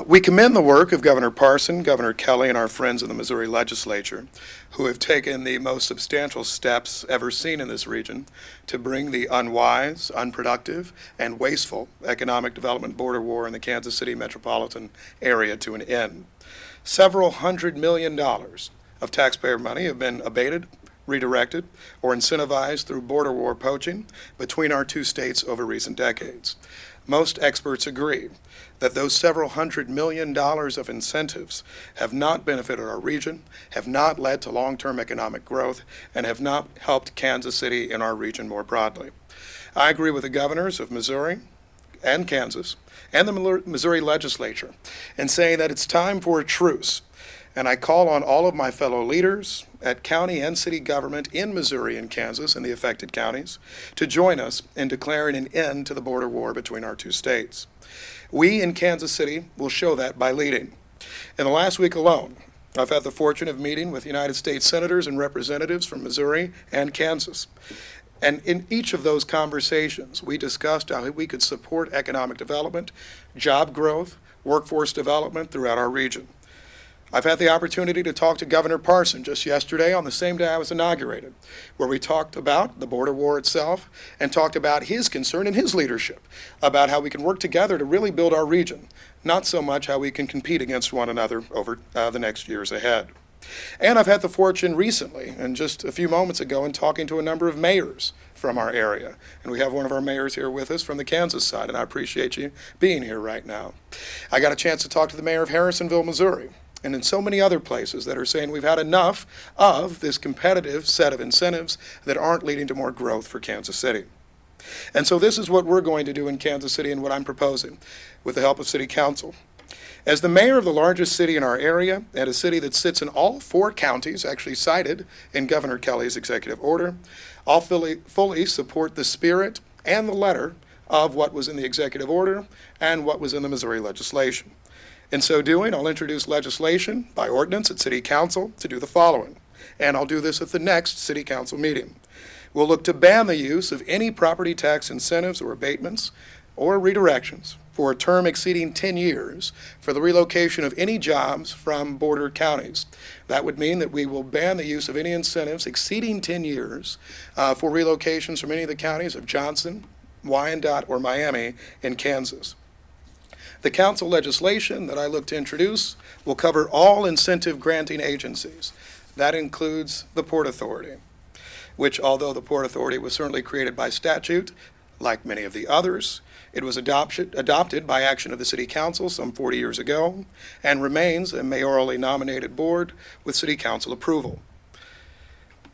We commend the work of Governor Parson, Governor Kelly, and our friends in the Missouri legislature, who have taken the most substantial steps ever seen in this region to bring the unwise, unproductive, and wasteful economic development border war in the Kansas City metropolitan area to an end. Several $100 million of taxpayer money have been abated, redirected, or incentivized through border war poaching between our two states over recent decades. Most experts agree that those several $100 million of incentives have not benefited our region, have not led to long-term economic growth, and have not helped Kansas City and our region more broadly. I agree with the governors of Missouri and Kansas and the Missouri legislature in saying that it's time for a truce. And I call on all of my fellow leaders at county and city government in Missouri and Kansas and the affected counties to join us in declaring an end to the border war between our two states. We in Kansas City will show that by leading. In the last week alone, I've had the fortune of meeting with United States senators and representatives from Missouri and Kansas. And in each of those conversations, we discussed how we could support economic development, job growth, workforce development throughout our region. I've had the opportunity to talk to Governor Parson just yesterday on the same day I was inaugurated, where we talked about the border war itself and talked about his concern and his leadership about how we can work together to really build our region, not so much how we can compete against one another over the next years ahead. And I've had the fortune recently, and just a few moments ago, in talking to a number of mayors from our area. And we have one of our mayors here with us from the Kansas side, and I appreciate you being here right now. I got a chance to talk to the mayor of Harrisonville, Missouri, and in so many other places that are saying we've had enough of this competitive set of incentives that aren't leading to more growth for Kansas City. And so this is what we're going to do in Kansas City and what I'm proposing with the help of City Council. As the mayor of the largest city in our area, and a city that sits in all 4 counties, actually cited in Governor Kelly's executive order, I'll fully support the spirit and the letter of what was in the executive order and what was in the Missouri legislation. In so doing, I'll introduce legislation by ordinance at City Council to do the following, and I'll do this at the next City Council meeting. We'll look to ban the use of any property tax incentives or abatements or redirections for a term exceeding 10 years for the relocation of any jobs from border counties. That would mean that we will ban the use of any incentives exceeding 10 years for relocations from any of the counties of Johnson, Wyandotte, or Miami in Kansas. The council legislation that I look to introduce will cover all incentive granting agencies. That includes the Port Authority, which, although the Port Authority was certainly created by statute, like many of the others, it was adopted by action of the City Council some 40 years ago and remains a mayorally nominated board with City Council approval.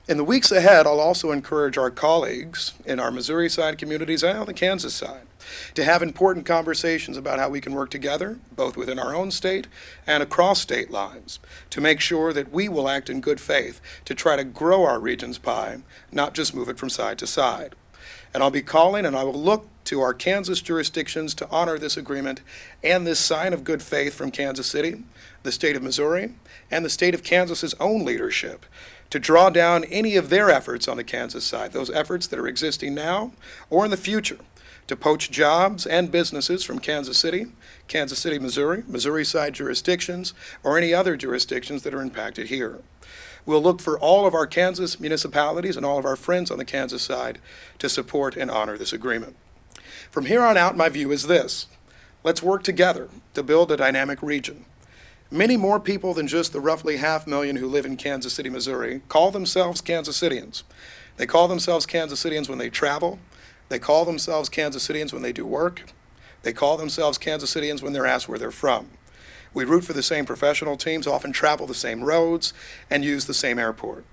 In the weeks ahead, I'll also encourage our colleagues in our Missouri side communities and on the Kansas side to have important conversations about how we can work together, both within our own state and across state lines, to make sure that we will act in good faith to try to grow our region's pie, not just move it from side to side. And I'll be calling and I will look to our Kansas jurisdictions to honor this agreement and this sign of good faith from Kansas City, the state of Missouri, and the state of Kansas's own leadership to draw down any of their efforts on the Kansas side, those efforts that are existing now or in the future, to poach jobs and businesses from Kansas City, Missouri, Missouri side jurisdictions, or any other jurisdictions that are impacted here. We'll look for all of our Kansas municipalities and all of our friends on the Kansas side to support and honor this agreement. From here on out, my view is this: let's work together to build a dynamic region. Many more people than just the roughly 500,000 who live in Kansas City, Missouri, call themselves Kansas Cityans. They call themselves Kansas Cityans when they travel. They call themselves Kansas Cityans when they do work. They call themselves Kansas Cityans when they're asked where they're from. We root for the same professional teams, often travel the same roads, and use the same airport.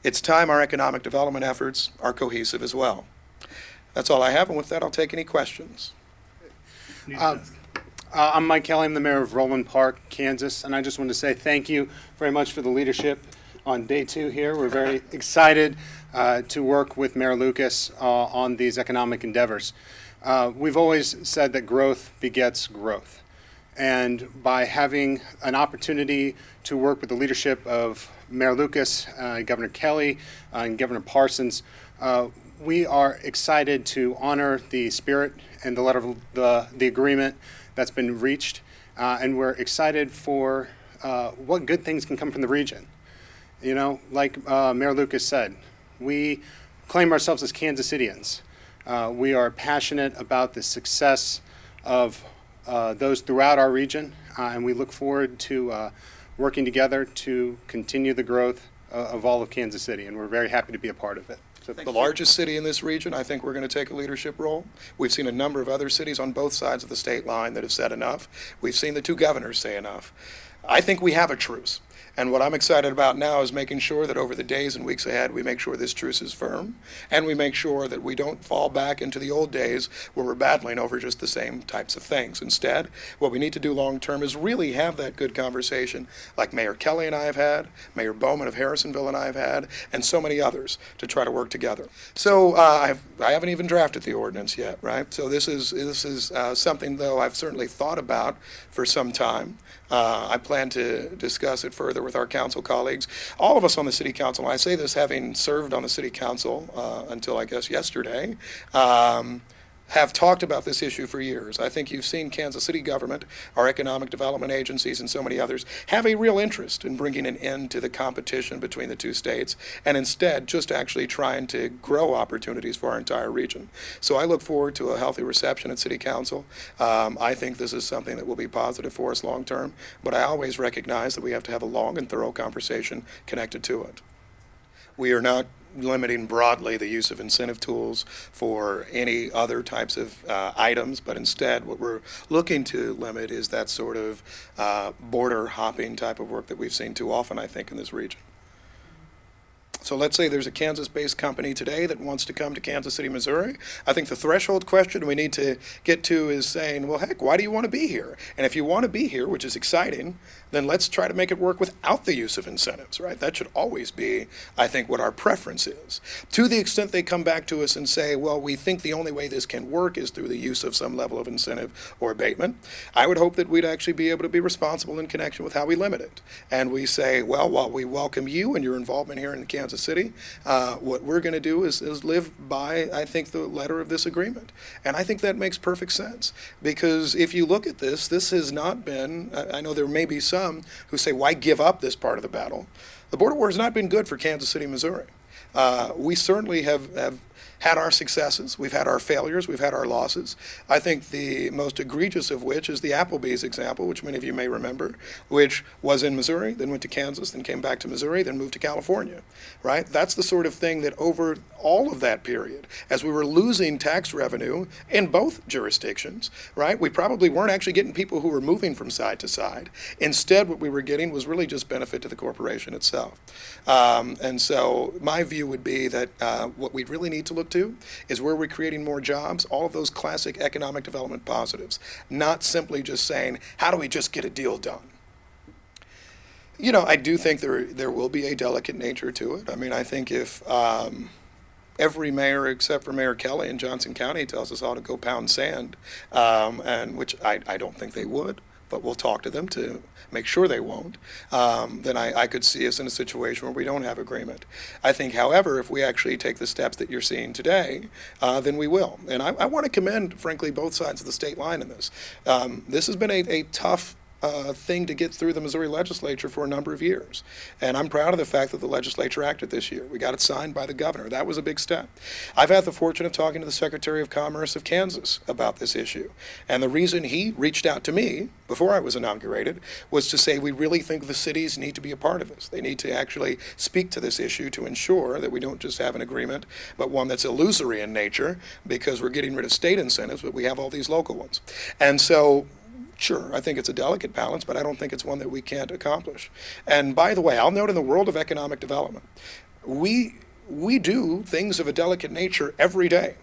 It's time our economic development efforts are cohesive as well. That's all I have, and with that, I'll take any questions. I'm Mike Kelly. I'm the mayor of Roland Park, Kansas, and I just want to say thank you very much for the leadership on day 2 here. We're very excited to work with Mayor Lucas on these economic endeavors. We've always said that growth begets growth, and by having an opportunity to work with the leadership of Mayor Lucas, Governor Kelly, and Governor Parsons, we are excited to honor the spirit and the letter of the agreement that's been reached, and we're excited for what good things can come from the region. You know, like Mayor Lucas said, we claim ourselves as Kansas Cityans. We are passionate about the success of those throughout our region, and we look forward to working together to continue the growth of all of Kansas City, and we're very happy to be a part of it. So The largest city in this region, I think we're going to take a leadership role. We've seen a number of other cities on both sides of the state line that have said enough. We've seen the two governors say enough. I think we have a truce. And what I'm excited about now is making sure that over the days and weeks ahead, we make sure this truce is firm, and we make sure that we don't fall back into the old days where we're battling over just the same types of things. Instead, what we need to do long term is really have that good conversation like Mayor Kelly and I have had, Mayor Bowman of Harrisonville and I have had, and so many others to try to work together. So I haven't even drafted the ordinance yet, right? So this is something, though, I've certainly thought about for some time. I plan to discuss it further with our council colleagues. All of us on the city council, and I say this having served on the city council until I guess yesterday, have talked about this issue for years. I think you've seen Kansas City government, our economic development agencies, and so many others have a real interest in bringing an end to the competition between the two states, and instead just actually trying to grow opportunities for our entire region. So I look forward to a healthy reception at City Council. I think this is something that will be positive for us long term, but I always recognize that we have to have a long and thorough conversation connected to it. We are not limiting broadly the use of incentive tools for any other types of items, but instead what we're looking to limit is that sort of border hopping type of work that we've seen too often, I think, in this region. So let's say there's a Kansas-based company today that wants to come to Kansas City, Missouri. I think the threshold question we need to get to is saying, well, heck, why do you want to be here? And if you want to be here, which is exciting, then let's try to make it work without the use of incentives, right? That should always be, I think, what our preference is. To the extent they come back to us and say, well, we think the only way this can work is through the use of some level of incentive or abatement, I would hope that we'd actually be able to be responsible in connection with how we limit it. And we say, well, while we welcome you and your involvement here in Kansas City, what we're going to do is live by, I think, the letter of this agreement. And I think that makes perfect sense. Because if you look at this, this has not been, I know there may be some who say, why give up this part of the battle? The border war has not been good for Kansas City, Missouri. We certainly have had our successes, we've had our failures, we've had our losses. I think the most egregious of which is the Applebee's example, which many of you may remember, which was in Missouri, then went to Kansas, then came back to Missouri, then moved to California, right? That's the sort of thing that over all of that period, as we were losing tax revenue in both jurisdictions, right, we probably weren't actually getting people who were moving from side to side. Instead, what we were getting was really just benefit to the corporation itself. And so my view would be that what we really need to look to is where we're creating more jobs, all of those classic economic development positives, not simply just saying, how do we just get a deal done? You know, I do think there will be a delicate nature to it. I mean, I think if every mayor except for Mayor Kelly in Johnson County tells us all to go pound sand, and which I don't think they would, but we'll talk to them to make sure they won't, then I could see us in a situation where we don't have agreement. I think, however, if we actually take the steps that you're seeing today, then we will. And I want to commend, frankly, both sides of the state line in this. This has been a tough thing to get through the Missouri legislature for a number of years. And I'm proud of the fact that the legislature acted this year. We got it signed by the governor. That was a big step. I've had the fortune of talking to the Secretary of Commerce of Kansas about this issue. And the reason he reached out to me before I was inaugurated was to say we really think the cities need to be a part of this. They need to actually speak to this issue to ensure that we don't just have an agreement, but one that's illusory in nature because we're getting rid of state incentives, but we have all these local ones. And so sure, I think it's a delicate balance, but I don't think it's one that we can't accomplish. And by the way, I'll note in the world of economic development, we do things of a delicate nature every day.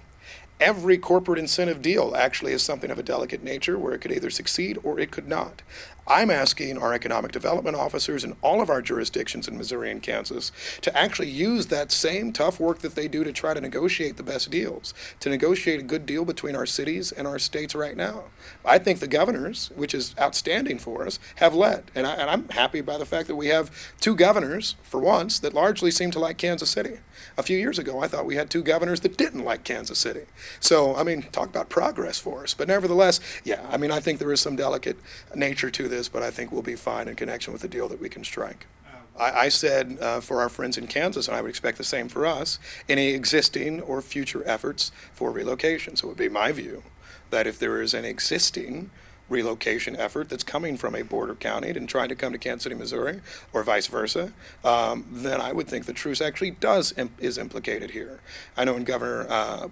Every corporate incentive deal actually is something of a delicate nature where it could either succeed or it could not. I'm asking our economic development officers in all of our jurisdictions in Missouri and Kansas to actually use that same tough work that they do to try to negotiate the best deals, to negotiate a good deal between our cities and our states right now. I think the governors, which is outstanding for us, have led. And I'm happy by the fact that we have two governors, for once, that largely seem to like Kansas City. A few years ago, I thought we had two governors that didn't like Kansas City. So, I mean, talk about progress for us. But nevertheless, yeah, I mean, I think there is some delicate nature to this, but I think we'll be fine in connection with the deal that we can strike. I said for our friends in Kansas, and I would expect the same for us, any existing or future efforts for relocation. So it would be my view that if there is an existing relocation effort that's coming from a border county and trying to come to Kansas City, Missouri, or vice versa, then I would think the truce actually is implicated here. I know in I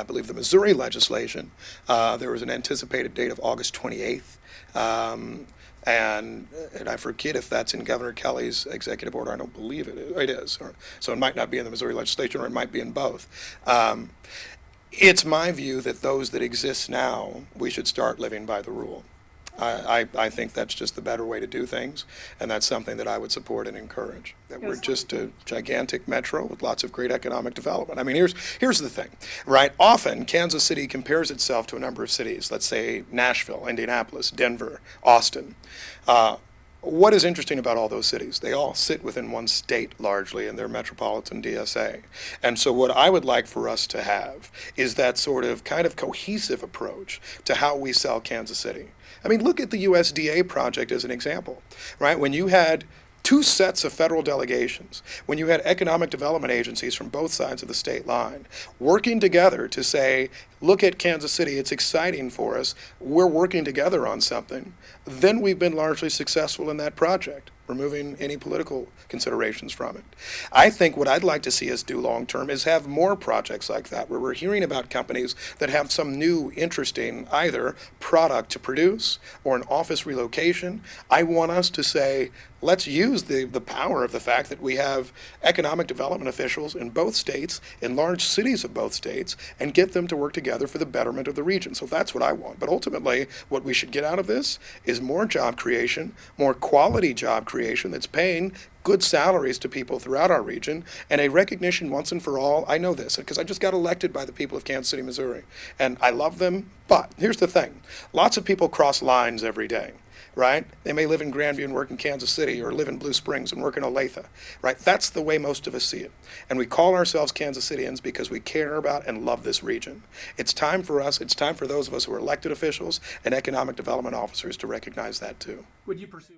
believe the Missouri legislation, there was an anticipated date of August 28th. And I forget if that's in Governor Kelly's executive order. I don't believe it is. It is. So it might not be in the Missouri legislation, or it might be in both. It's my view that those that exist now, we should start living by the rule. I think that's just the better way to do things, and that's something that I would support and encourage. That we're just a gigantic metro with lots of great economic development. I mean, here's the thing, right? Often, Kansas City compares itself to a number of cities, let's say Nashville, Indianapolis, Denver, Austin. What is interesting about all those cities? They all sit within one state largely in their metropolitan DSA. And so what I would like for us to have is that sort of kind of cohesive approach to how we sell Kansas City. I mean, look at the USDA project as an example, right? When you had two sets of federal delegations, when you had economic development agencies from both sides of the state line working together to say, look at Kansas City, it's exciting for us, we're working together on something, then we've been largely successful in that project, removing any political considerations from it. I think what I'd like to see us do long term is have more projects like that, where we're hearing about companies that have some new, interesting, either product to produce or an office relocation. I want us to say, let's use the power of the fact that we have economic development officials in both states, in large cities of both states, and get them to work together for the betterment of the region. So that's what I want. But ultimately, what we should get out of this is more job creation, more quality job creation that's paying good salaries to people throughout our region, and a recognition once and for all. I know this because I just got elected by the people of Kansas City, Missouri, and I love them. But here's the thing. Lots of people cross lines every day. Right? They may live in Grandview and work in Kansas City, or live in Blue Springs and work in Olathe, right? That's the way most of us see it. And we call ourselves Kansas Cityans because we care about and love this region. It's time for us, it's time for those of us who are elected officials and economic development officers to recognize that too. Would you pursue